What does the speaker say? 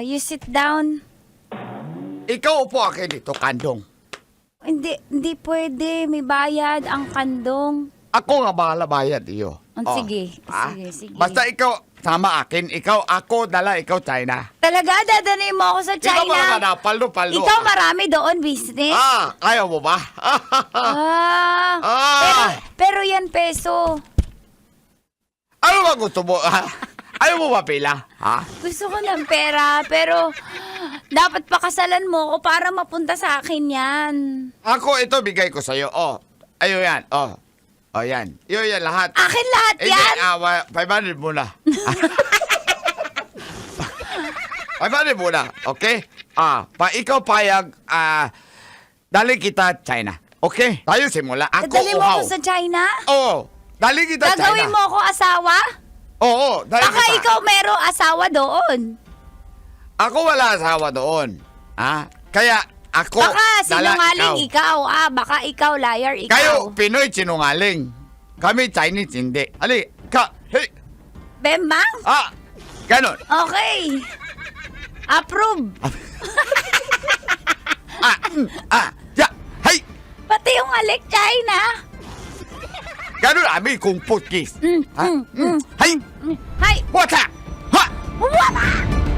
You sit down. Ikaw upo akin dito, kandong. Hindi pwede. May bayad ang kandong. Ako nga bahala bayad iyo. Sige. Basta ikaw, sama akin. Ikaw, ako, dala, ikaw, China. Talaga, dadalhin mo ako sa China? Ikaw mga na, paldo. Ikaw marami doon, business? Ayaw mo ba? Pero yan peso. Ano ba gusto mo? Ayaw mo ba pila? Gusto ko ng pera, pero dapat pakasalan mo ko para mapunta sa akin yan. Ako, ito, bigay ko sa'yo. Ayaw yan. Yan. Yan lahat. Akin lahat yan? 500 muna. 500 muna, okay? Ikaw payag, dali kita China. Okay? Tayo simula. Ako Dadali mo ako sa China? Oo. Dali kita China. Gagawin mo ako asawa? Oo, dali Baka kita. ikaw merong asawa doon. Ako wala asawa doon. Kaya ako, Baka dala sinungaling ikaw. Baka ikaw, liar ikaw. Kayo, Pinoy sinungaling. Kami Chinese hindi. Hey. Bembang? Ganon. Okay. Approve. Hey. Pati yung alik China. Ganon, ami kung putkis. Hey. Hay. What's up? Wala!